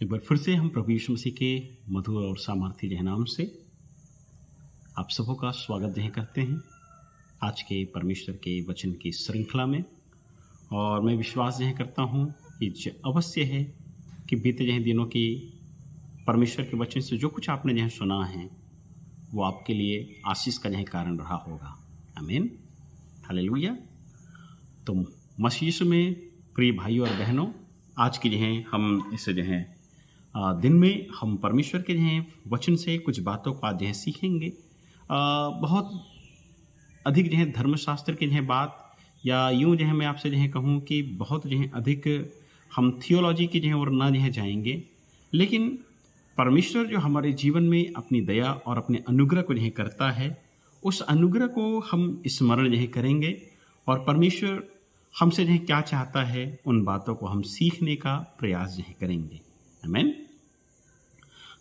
एक बार फिर से हम प्रभु यीशु मसीह के मधुर और सामर्थ्य जय नाम से आप सबों का स्वागत जय करते हैं आज के परमेश्वर के वचन की श्रृंखला में। और मैं विश्वास जय करता हूँ कि अवश्य है कि बीते जय दिनों की परमेश्वर के वचन से जो कुछ आपने जय सुना है वो आपके लिए आशीष का जय कारण रहा होगा। आमीन, हालेलुया। तो मसीह यीशु में प्रिय भाइयों और बहनों, आज की जय हम इस जय दिन में हम परमेश्वर के जय वचन से कुछ बातों को आज जय सीखेंगे। बहुत अधिक जय धर्मशास्त्र की जय बात, या यूँ जय मैं आपसे जय कहूँ कि बहुत जय अधिक हम थियोलॉजी की जय और ना जय जाएंगे, लेकिन परमेश्वर जो हमारे जीवन में अपनी दया और अपने अनुग्रह को जय करता है, उस अनुग्रह को हम स्मरण जय करेंगे और परमेश्वर हमसे जय क्या चाहता है उन बातों को हम सीखने का प्रयास जय करेंगे। आमीन।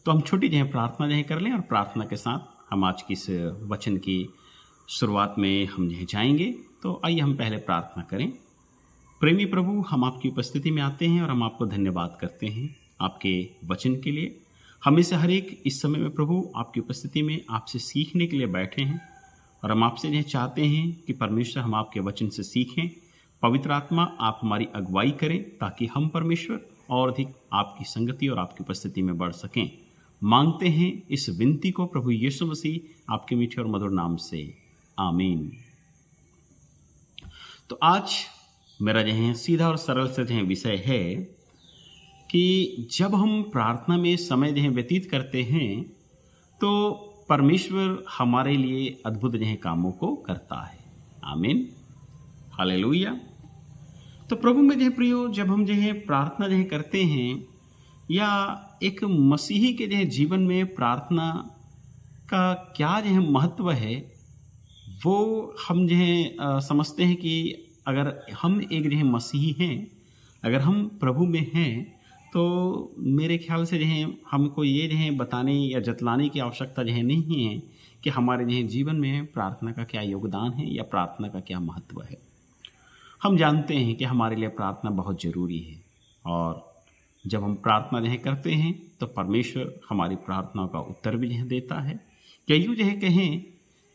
तो हम छोटी जय प्रार्थना जय कर लें और प्रार्थना के साथ हम आज की इस वचन की शुरुआत में हम जय जाएंगे। तो आइए हम पहले प्रार्थना करें। प्रेमी प्रभु, हम आपकी उपस्थिति में आते हैं और हम आपको धन्यवाद करते हैं आपके वचन के लिए। हमें से हर एक इस समय में प्रभु आपकी उपस्थिति में आपसे सीखने के लिए बैठे हैं और हम आपसे यह चाहते हैं कि परमेश्वर हम आपके वचन से सीखें। पवित्र आत्मा आप हमारी अगुवाई करें ताकि हम परमेश्वर और अधिक आपकी संगति और आपकी उपस्थिति में बढ़ सकें। मांगते हैं इस विनती को प्रभु यीशु मसीह आपके मीठे और मधुर नाम से, आमीन। तो आज मेरा जो सीधा और सरल से जो विषय है कि जब हम प्रार्थना में समय जो व्यतीत करते हैं तो परमेश्वर हमारे लिए अद्भुत जो कामों को करता है। आमीन, हालेलुया। तो प्रभु में जो प्रियो, जब हम जो प्रार्थना जो करते हैं या एक मसीही के जो जीवन में प्रार्थना का क्या जो महत्व है वो हम जो समझते हैं कि अगर हम एक जो मसीही हैं, अगर हम प्रभु में हैं, तो मेरे ख्याल से जो हमको ये जो बताने या जतलाने की आवश्यकता जो नहीं है कि हमारे जो जीवन में प्रार्थना का क्या योगदान है या प्रार्थना का क्या महत्व है। हम जानते हैं कि हमारे लिए प्रार्थना बहुत ज़रूरी है और जब हम प्रार्थना जो करते हैं तो परमेश्वर हमारी प्रार्थनाओं का उत्तर भी जो देता है। या यूँ जो कहें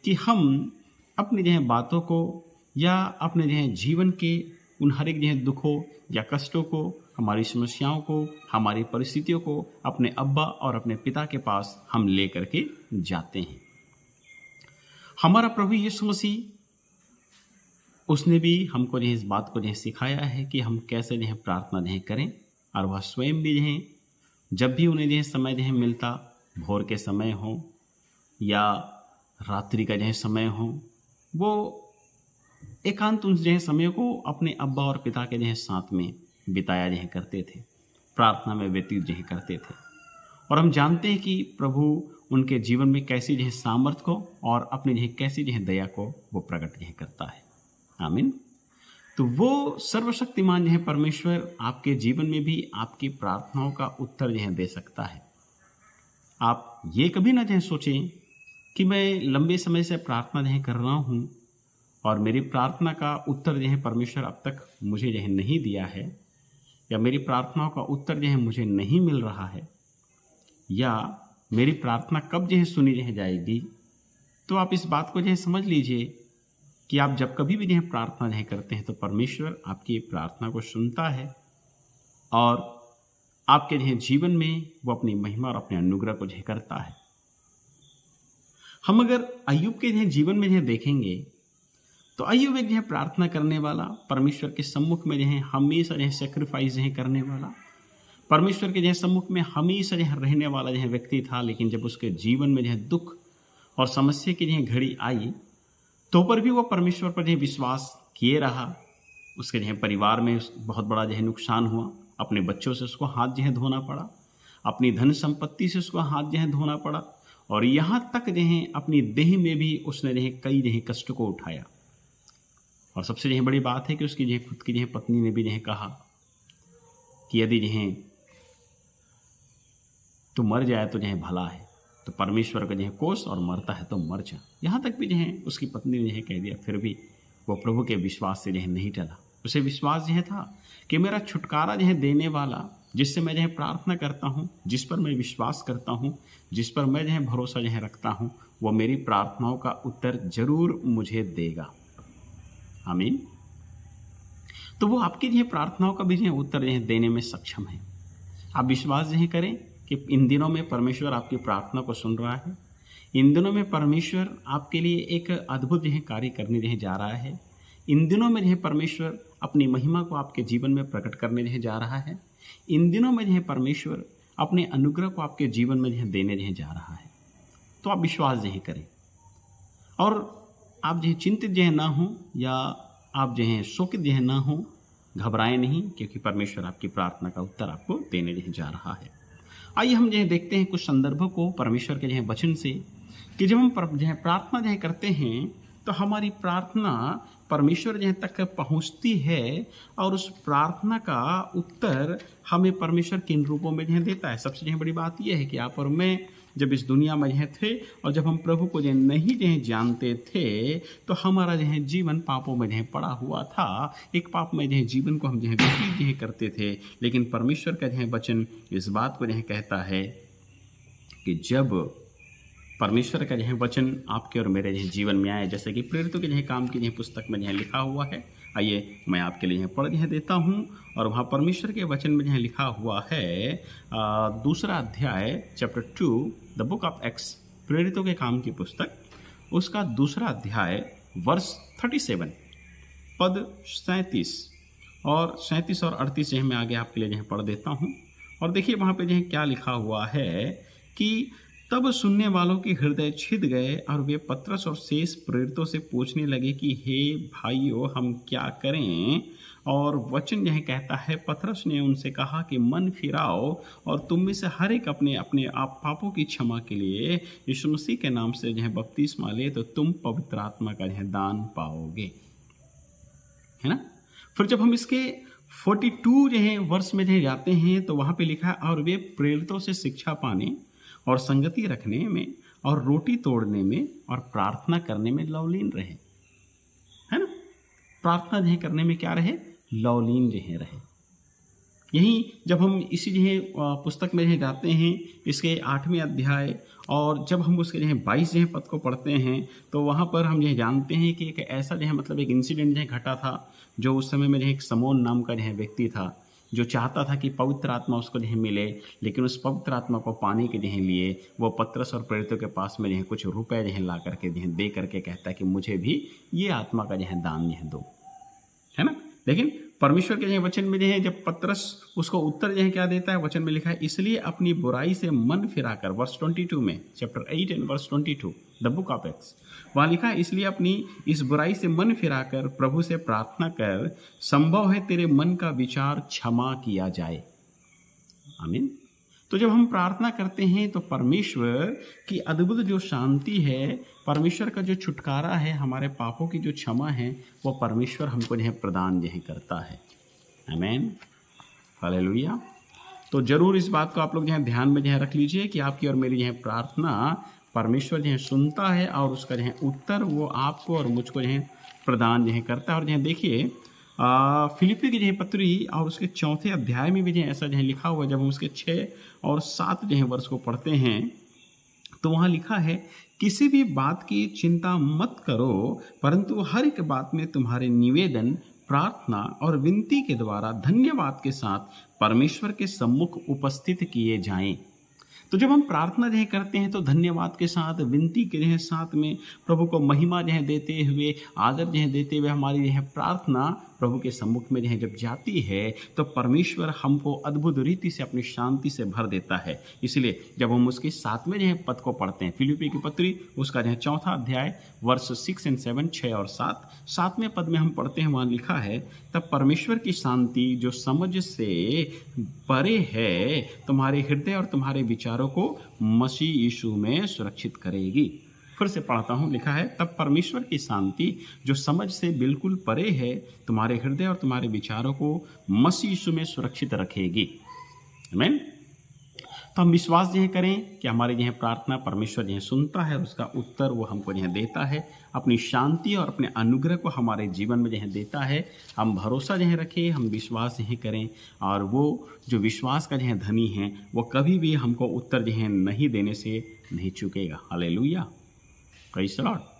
कि हम अपनी जो बातों को या अपने जो जीवन के उन हर एक जो दुखों या कष्टों को, हमारी समस्याओं को, हमारी परिस्थितियों को अपने अब्बा और अपने पिता के पास हम ले करके जाते हैं। हमारा प्रभु यीशु मसीह, उसने भी हमको जो इस बात को जो सिखाया है कि हम कैसे जो प्रार्थना जो करें, और वह स्वयं भी जो जब भी उन्हें जो समय जो मिलता, भोर के समय हो या रात्रि का जो समय हो, वो एकांत उन जो समय को अपने अब्बा और पिता के जो साथ में बिताया जो करते थे, प्रार्थना में व्यतीत जो करते थे। और हम जानते हैं कि प्रभु उनके जीवन में कैसी जो सामर्थ्य को और अपने जो कैसी जो दया को वो प्रकट जो करता है। आमीन। तो वो सर्वशक्तिमान जो है परमेश्वर आपके जीवन में भी आपकी प्रार्थनाओं का उत्तर जो है दे सकता है। आप ये कभी ना जो सोचें कि मैं लंबे समय से प्रार्थना जो कर रहा हूँ और मेरी प्रार्थना का उत्तर जो है परमेश्वर अब तक मुझे जो है नहीं दिया है, या मेरी प्रार्थनाओं का उत्तर जो है मुझे नहीं मिल रहा है, या मेरी प्रार्थना कब जो है सुनी रह जाएगी। तो आप इस बात को जो है समझ लीजिए कि आप जब कभी भी जो प्रार्थना नहीं करते हैं तो परमेश्वर आपकी प्रार्थना को सुनता है और आपके जो जीवन में वो अपनी महिमा और अपने अनुग्रह को जो करता है। हम अगर अय्यूब के जो जीवन में जो देखेंगे तो अय्यूब एक जो प्रार्थना करने वाला, परमेश्वर के सम्मुख में जो है हमेशा जो सेक्रीफाइस जो करने वाला, परमेश्वर के जो सम्मुख में हमेशा जो रहने वाला जो व्यक्ति था। लेकिन जब उसके जीवन में जो दुख और समस्या की जो घड़ी आई तो पर भी वो परमेश्वर पर जो विश्वास किए रहा। उसके जो परिवार में बहुत बड़ा जो नुकसान हुआ, अपने बच्चों से उसको हाथ जो धोना पड़ा, अपनी धन संपत्ति से उसको हाथ जो धोना पड़ा, और यहाँ तक जो अपनी देह में भी उसने जो कई जो कष्ट को उठाया। और सबसे जो बड़ी बात है कि उसकी जो खुद की जो पत्नी ने भी जो कहा कि यदि जो तू मर जाए तो जो भला है, तो परमेश्वर का जो कोस और मरता है तो मर जा। यहाँ तक भी जो उसकी पत्नी ने कह दिया, फिर भी वो प्रभु के विश्वास से जो नहीं टला। उसे विश्वास जो था कि मेरा छुटकारा जो देने वाला जिससे मैं जो है प्रार्थना करता हूँ, जिस पर मैं विश्वास करता हूँ, जिस पर मैं जो है भरोसा जो है रखता हूँ, वो मेरी प्रार्थनाओं का उत्तर जरूर मुझे देगा। आमीन। तो वो आपकी जो है प्रार्थनाओं का भी जो है उत्तर जो है देने में सक्षम है। आप विश्वास जो है करें कि इन दिनों में परमेश्वर आपकी प्रार्थना को सुन रहा है। इन दिनों में परमेश्वर आपके लिए एक अद्भुत जो है कार्य करने जो है जा रहा है। इन दिनों में जो है परमेश्वर अपनी महिमा को आपके जीवन में प्रकट करने जो है जा रहा है। इन दिनों में जो है परमेश्वर अपने अनुग्रह को आपके जीवन में जो है देने जो है जा रहा है। तो आप विश्वास जो है करें और आप जो है चिंतित जो है ना हो या आप जो है शोकित जो है ना हो, घबराएं नहीं, क्योंकि परमेश्वर आपकी प्रार्थना का उत्तर आपको देने जो है जा रहा है। आइए हम जो है देखते हैं कुछ संदर्भों को परमेश्वर के जो है वचन से, कि जब हम जो है प्रार्थना जो है करते हैं तो हमारी प्रार्थना परमेश्वर जो है तक पहुंचती है और उस प्रार्थना का उत्तर हमें परमेश्वर किन रूपों में जो है देता है। सबसे जो है बड़ी बात यह है कि आप और मैं जब इस दुनिया में जो है थे और जब हम प्रभु को जो है नहीं जो है जानते थे, तो हमारा जो है जीवन पापों में जो है पड़ा हुआ था। एक पाप में जो है जीवन को हम जो है व्यतीत जो है करते थे। लेकिन परमेश्वर का जो है वचन इस बात को जो है कहता है कि जब परमेश्वर का जो है वचन आपके और मेरे जो है जीवन में आए, जैसे कि प्रेरितों के जो है काम की जो है पुस्तक में जो है लिखा हुआ है। आइए मैं आपके लिए पढ़ जो है देता हूँ। और वहाँ परमेश्वर के वचन में जो है लिखा हुआ है, दूसरा अध्याय chapter 2 the book of acts, प्रेरितों के काम की पुस्तक, उसका दूसरा अध्याय वर्स 37 पद 37 और 38 जो है मैं आगे आपके लिए जो है पढ़ देता हूँ। और देखिए वहाँ पे जो है क्या लिखा हुआ है कि तब सुनने वालों के हृदय छिद गए और वे पतरस और शेष प्रेरितों से पूछने लगे कि हे भाइयों, हम क्या करें। और वचन यह कहता है, पतरस ने उनसे कहा कि मन फिराओ और तुम में से हर एक अपने अपने आप पापों की क्षमा के लिए यीशु मसीह के नाम से जो है बपतिस्मा ले, तो तुम पवित्र आत्मा का जो है दान पाओगे। है ना। फिर जब हम इसके 42 जो है वर्ष में जो जाते हैं तो वहाँ पे लिखा है, और वे प्रेरितों से शिक्षा पाने और संगति रखने में और रोटी तोड़ने में और प्रार्थना करने में लवलीन रहे। है ना। प्रार्थना जो है करने में क्या रहे, लवलीन जो है रहे। यही जब हम इसी जो है पुस्तक में जो जाते हैं, इसके 8वें अध्याय, और जब हम उसके जो है 22 जो है पद को पढ़ते हैं तो वहाँ पर हम जो है जानते हैं कि एक ऐसा जो है मतलब एक इंसिडेंट जो है घटा था, जो उस समय में जो है एक समोन नाम का जो है व्यक्ति था, जो चाहता था कि पवित्र आत्मा उसको जो है मिले, लेकिन उस पवित्र आत्मा को पाने के जो है लिए वो पतरस और प्रेरितों के पास में जो है कुछ रुपए जो है ला करके जो है दे करके कहता है कि मुझे भी ये आत्मा का जो है दान जो है दो। है ना। लेकिन परमेश्वर के जो वचन में जो है जब पतरस उसको उत्तर जो है क्या देता है, वचन में लिखा है, इसलिए अपनी बुराई से मन फिराकर, वर्स 22 में, chapter 8 and verse 22 the book of Acts, वहाँ लिखा है, इसलिए अपनी इस बुराई से मन फिराकर प्रभु से प्रार्थना कर, संभव है तेरे मन का विचार क्षमा किया जाए। आमीन। तो जब हम प्रार्थना करते हैं तो परमेश्वर की अद्भुत जो शांति है, परमेश्वर का जो छुटकारा है, हमारे पापों की जो क्षमा है, वो परमेश्वर हमको जो है प्रदान जो है करता है। आमीन, हालेलुया। तो जरूर इस बात को आप लोग जो है ध्यान में जो है रख लीजिए कि आपकी और मेरी जो है प्रार्थना परमेश्वर जो है सुनता है और उसका जो है उत्तर वो आपको और मुझको जो है प्रदान जो है करता है। और जो है देखिए फिलिपी की जो है पत्री और उसके 4 अध्याय में भी जो है ऐसा जो है लिखा हुआ है। जब हम उसके 6 और 7 जो है वर्ष को पढ़ते हैं तो वहाँ लिखा है, किसी भी बात की चिंता मत करो, परंतु हर एक बात में तुम्हारे निवेदन, प्रार्थना और विनती के द्वारा धन्यवाद के साथ परमेश्वर के सम्मुख उपस्थित किए जाएं। तो जब हम प्रार्थना जो है करते हैं तो धन्यवाद के साथ, विनती के जो है साथ में, प्रभु को महिमा जो है देते हुए, आदर जो है देते हुए हमारी जो है प्रार्थना प्रभु के सम्मुख में जो है जब जाती है तो परमेश्वर हमको अद्भुत रीति से अपनी शांति से भर देता है। इसलिए जब हम उसके 7वें जो है पद को पढ़ते हैं, फिलिपी की पत्री उसका जो है 4 अध्याय वर्ष 6 और 7, 6 और 7वें पद में हम पढ़ते हैं, वहाँ लिखा है, तब परमेश्वर की शांति जो समझ से परे है तुम्हारे हृदय और तुम्हारे विचारों को मसीह यीशु में सुरक्षित करेगी। फिर से पढ़ता हूँ, लिखा है, तब परमेश्वर की शांति जो समझ से बिल्कुल परे है तुम्हारे हृदय और तुम्हारे विचारों को मसीह यीशु में सुरक्षित रखेगी। आमीन। तो हम विश्वास जो है करें कि हमारी जो है प्रार्थना परमेश्वर जो है सुनता है, उसका उत्तर वो हमको जो है देता है, अपनी शांति और अपने अनुग्रह को हमारे जीवन में जो है देता है। हम भरोसा जो है रखें, हम विश्वास जो है करें, और वो जो विश्वास का जो है धनी है वो कभी भी हमको उत्तर जो है नहीं देने से नहीं चूकेगा। Hallelujah, praise the Lord.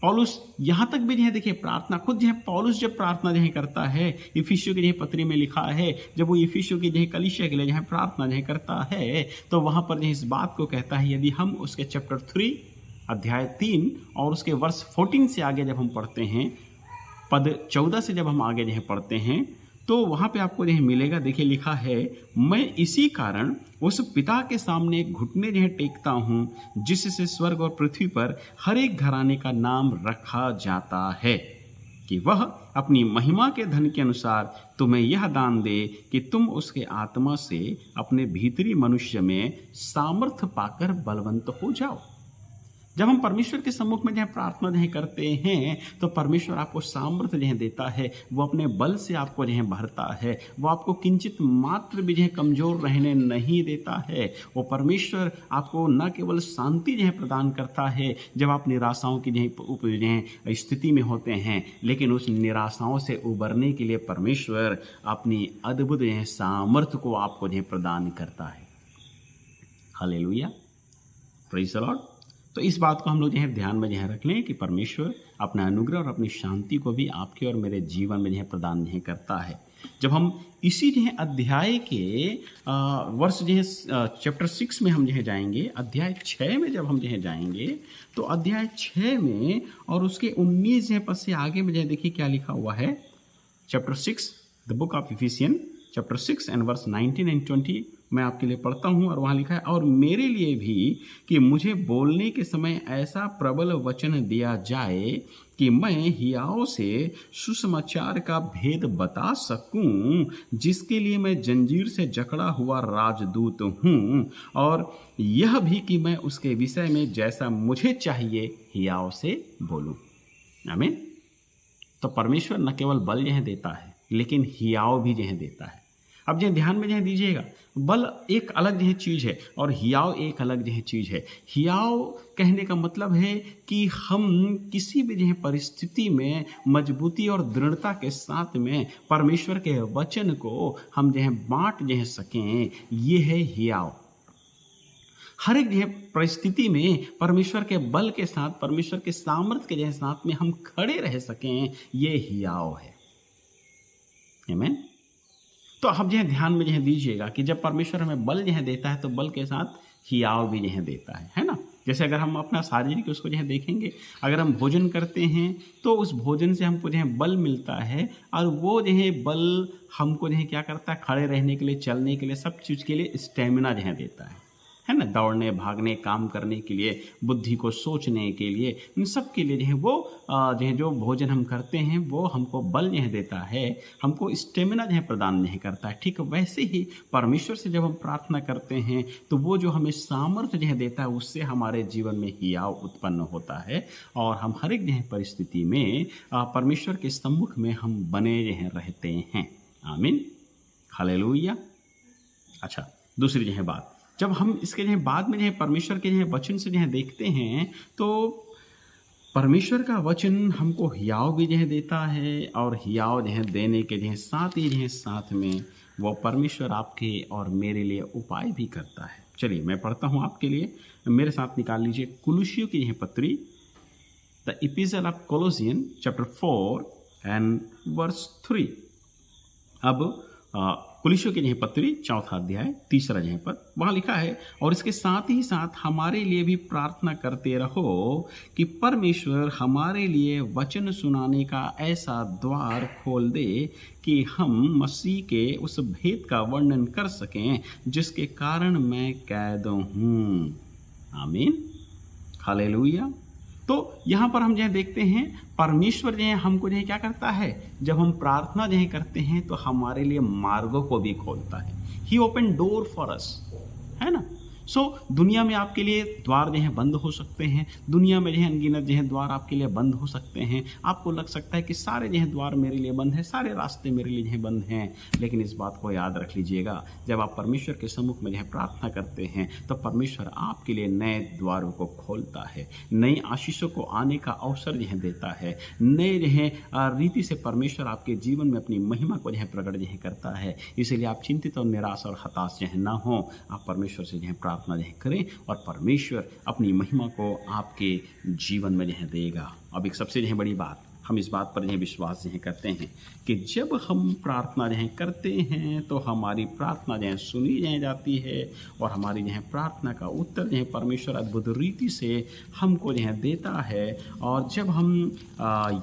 पौलुस यहाँ तक भी जो है देखिए प्रार्थना खुद जो है पौलुस जब प्रार्थना जो है करता है, इफिसियों की जो है पत्री में लिखा है, जब वो इफिसियों की जो है कलीसिया के लिए जो है प्रार्थना जो है करता है तो वहाँ पर जो है इस बात को कहता है। यदि हम उसके चैप्टर 3 अध्याय 3 और उसके वर्ष 14 से आगे जब हम पढ़ते हैं, पद 14 से जब हम आगे जो है पढ़ते हैं तो वहाँ पे आपको जो है मिलेगा। देखिए लिखा है, मैं इसी कारण उस पिता के सामने घुटने जो है टेकता हूँ जिससे स्वर्ग और पृथ्वी पर हर एक घराने का नाम रखा जाता है, कि वह अपनी महिमा के धन के अनुसार तुम्हें यह दान दे कि तुम उसके आत्मा से अपने भीतरी मनुष्य में सामर्थ्य पाकर बलवंत हो जाओ। जब हम परमेश्वर के सम्मुख में जो है प्रार्थना जो है करते हैं तो परमेश्वर आपको सामर्थ्य जो है देता है, वो अपने बल से आपको जो है भरता है, वो आपको किंचित मात्र भी जो है कमजोर रहने नहीं देता है। वो परमेश्वर आपको न केवल शांति जो है प्रदान करता है जब आप निराशाओं की जो है स्थिति में होते हैं, लेकिन उस निराशाओं से उबरने के लिए परमेश्वर अपनी अद्भुत जो है सामर्थ्य को आपको जो है प्रदान करता है। Hallelujah, praise the Lord. तो इस बात को हम लोग जो है ध्यान में जो है रख लें कि परमेश्वर अपना अनुग्रह और अपनी शांति को भी आपके और मेरे जीवन में जो है प्रदान नहीं करता है। जब हम इसी जो है अध्याय के वर्ष जो है चैप्टर 6 में हम जो है जाएंगे, अध्याय 6 में जब हम जो है जाएंगे तो अध्याय 6 में और उसके 19 जो है पद से आगे में जो है देखिए क्या लिखा हुआ है। Chapter 6 the book of Ephesian chapter 6 and verse 19 and 20 मैं आपके लिए पढ़ता हूँ। और वहाँ लिखा है, और मेरे लिए भी कि मुझे बोलने के समय ऐसा प्रबल वचन दिया जाए कि मैं हियाव से सुसमाचार का भेद बता सकूं, जिसके लिए मैं जंजीर से जकड़ा हुआ राजदूत हूँ, और यह भी कि मैं उसके विषय में जैसा मुझे चाहिए हियाव से बोलूं। आमीन। तो परमेश्वर न केवल बल यह देता है लेकिन हियाव भी यह देता है। अब जो ध्यान में जो दीजिएगा, बल एक अलग जो चीज़ है और हियाव एक अलग जो चीज़ है। हियाव कहने का मतलब है कि हम किसी भी जो परिस्थिति में मजबूती और दृढ़ता के साथ में परमेश्वर के वचन को हम जो बांट जो सकें, ये है हियाव। हर एक जो परिस्थिति में परमेश्वर के बल के साथ, परमेश्वर के सामर्थ्य के साथ में हम खड़े रह सकें, ये हियाव है। आमीन। तो आप जो है ध्यान में जो है दीजिएगा कि जब परमेश्वर हमें बल जो है देता है तो बल के साथ हियाव भी जो है देता है ना। जैसे अगर हम अपना शारीरिक उसको जो है देखेंगे, अगर हम भोजन करते हैं तो उस भोजन से हमको जो है बल मिलता है, और वो जो है बल हमको जो है क्या करता है, खड़े रहने के लिए, चलने के लिए, सब चीज़ के लिए स्टेमिना जो है देता है ना। दौड़ने, भागने, काम करने के लिए, बुद्धि को सोचने के लिए, इन सब के लिए जो है वो जो भोजन हम करते हैं वो हमको बल जो है देता है, हमको स्टेमिना जो है प्रदान नहीं करता है। ठीक वैसे ही परमेश्वर से जब हम प्रार्थना करते हैं तो वो जो हमें सामर्थ्य जो है देता है, उससे हमारे जीवन में हियाव उत्पन्न होता है और हम हर एक जो है परिस्थिति में परमेश्वर के सम्मुख में हम बने जो है रहते हैं। आमीन, हालेलुया। अच्छा, दूसरी जो है बात, जब हम इसके जो बाद में जो है परमेश्वर के जो वचन से जो है देखते हैं तो परमेश्वर का वचन हमको हियाव भी जो है देता है, और हियाव जो है देने के जो साथ ही जो है साथ में वो परमेश्वर आपके और मेरे लिए उपाय भी करता है। चलिए मैं पढ़ता हूँ आपके लिए, मेरे साथ निकाल लीजिए कुलुसियों की यह पत्री, the epistle of Colossian chapter 4 and verse 3। अब कुलुसियों की यह पत्री 4 अध्याय 3 जहाँ पर वहाँ लिखा है, और इसके साथ ही साथ हमारे लिए भी प्रार्थना करते रहो कि परमेश्वर हमारे लिए वचन सुनाने का ऐसा द्वार खोल दे कि हम मसीह के उस भेद का वर्णन कर सकें जिसके कारण मैं कैद हूँ। आमीन, हालेलुया। तो यहाँ पर हम जो देखते हैं परमेश्वर जो है हमको जो है क्या करता है, जब हम प्रार्थना जो है करते हैं तो हमारे लिए मार्गों को भी खोलता है। ही ओपन डोर फॉर अस, है ना। सो दुनिया में आपके लिए द्वार जो हैं बंद हो सकते हैं, दुनिया में जो है अनगिनत जो है द्वार आपके लिए बंद हो सकते हैं। आपको लग सकता है कि सारे जो हैं द्वार मेरे लिए बंद हैं, सारे रास्ते मेरे लिए जो हैं बंद हैं, लेकिन इस बात को याद रख लीजिएगा, जब आप परमेश्वर के सम्मुख में जो है प्रार्थना करते हैं तो परमेश्वर आपके लिए नए द्वारों को खोलता है, नई आशीषों को आने का अवसर जो है देता है, नए जो है रीति से परमेश्वर आपके जीवन में अपनी महिमा को जो है प्रकट जो है करता है। इसीलिए आप चिंतित और निराश और हताश जो है ना हो, आप परमेश्वर से जो है प्रार्थना जो है करें और परमेश्वर अपनी महिमा को आपके जीवन में जो है देगा। अब एक सबसे जो है बड़ी बात, हम इस बात पर जो है विश्वास जो है करते हैं कि जब हम प्रार्थना जो है करते हैं तो हमारी प्रार्थना जो है सुनी जो जाती है और हमारी जो है प्रार्थना का उत्तर जो है परमेश्वर अद्भुत रीति से हमको जो है देता है। और जब हम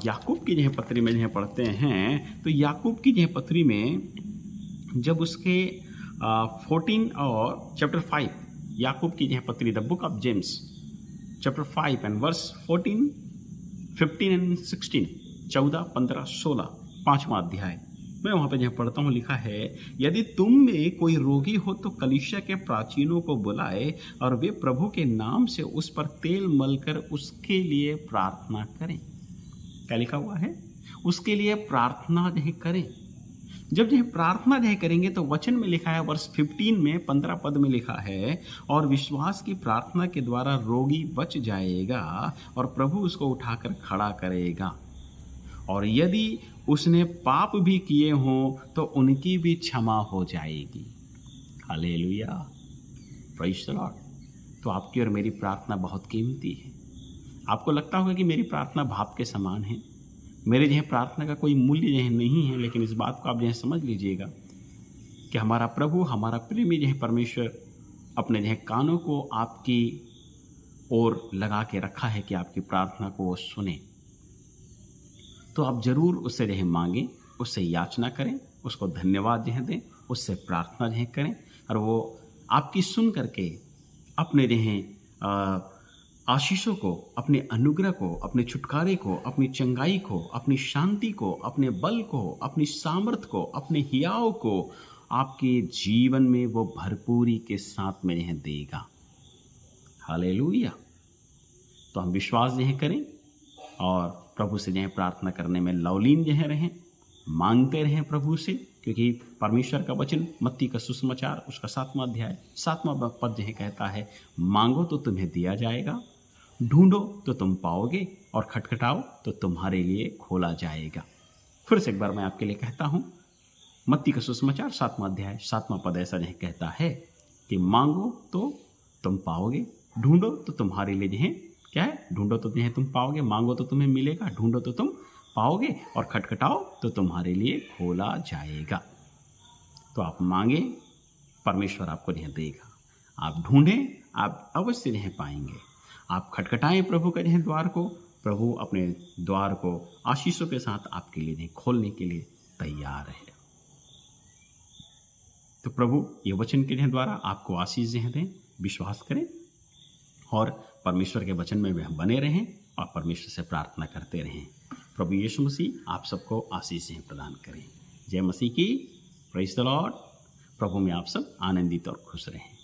याकूब की जो है पत्री में जो है पढ़ते हैं तो याकूब की जो है पत्री में जब उसके 14 और चैप्टर 5, याकूब की जो है पत्री, the book of James chapter 5 and verse 14, 15 and 16, 14, 15, 16, 5वां अध्याय, मैं वहाँ पे जहाँ पढ़ता हूँ लिखा है, यदि तुम में कोई रोगी हो तो कलीसिया के प्राचीनों को बुलाए और वे प्रभु के नाम से उस पर तेल मलकर उसके लिए प्रार्थना करें। क्या लिखा हुआ है? उसके लिए प्रार्थना जो है करें। जब जो प्रार्थना जो करेंगे तो वचन में लिखा है, वर्ष 15 में 15 पद में लिखा है, और विश्वास की प्रार्थना के द्वारा रोगी बच जाएगा और प्रभु उसको उठाकर खड़ा करेगा, और यदि उसने पाप भी किए हों तो उनकी भी क्षमा हो जाएगी। Hallelujah, praise the Lord. तो आपकी और मेरी प्रार्थना बहुत कीमती है। आपको लगता होगा कि मेरी प्रार्थना भाप के समान है, मेरे जो है प्रार्थना का कोई मूल्य जो है नहीं है, लेकिन इस बात को आप जो है समझ लीजिएगा कि हमारा प्रभु, हमारा प्रेमी जो है परमेश्वर अपने जो है कानों को आपकी ओर लगा के रखा है कि आपकी प्रार्थना को वो सुने। तो आप जरूर उससे जो है मांगें, उससे याचना करें, उसको धन्यवाद जो है दें, उससे प्रार्थना जो है करें, और वो आपकी सुन करके अपने जो है आशीषों को, अपने अनुग्रह को, अपने छुटकारे को, अपनी चंगाई को, अपनी शांति को, अपने बल को, अपनी सामर्थ को, अपने हियाव को आपके जीवन में वो भरपूरी के साथ में यह देगा। हालेलुया। तो हम विश्वास यह करें और प्रभु से यह प्रार्थना करने में लवलीन यह रहें, मांगते रहें प्रभु से, क्योंकि परमेश्वर का वचन मत्ती का सुसमाचार उसका 7वां अध्याय 7वां पद यह कहता है, मांगो तो तुम्हें दिया जाएगा, ढूंढो तो तुम पाओगे, और खटखटाओ तो तुम्हारे लिए खोला जाएगा। फिर से एक बार मैं आपके लिए कहता हूँ, मत्ती का सुसमाचार 7वां अध्याय 7वां पद ऐसा यह कहता है कि मांगो तो तुम पाओगे, ढूंढो तो तुम्हारे लिए जो है क्या है, ढूंढो तो जो है तुम पाओगे, मांगो तो तुम्हें मिलेगा, ढूंढो तो तुम पाओगे, और खटखटाओ तो तुम्हारे लिए खोला जाएगा। तो आप मांगे, परमेश्वर आपको यह देगा। आप ढूंढें, आप अवश्य यह पाएंगे। आप खटखटाएं प्रभु का यह द्वार को, प्रभु अपने द्वार को आशीषों के साथ आपके लिए खोलने के लिए तैयार है। तो प्रभु ये वचन के द्वारा आपको आशीष दें, विश्वास करें और परमेश्वर के वचन में बने रहें और परमेश्वर से प्रार्थना करते रहें। प्रभु यीशु मसीह आप सबको आशीष प्रदान करें। जय मसीह की। Praise the Lord. प्रभु में आप सब आनंदित और खुश रहें।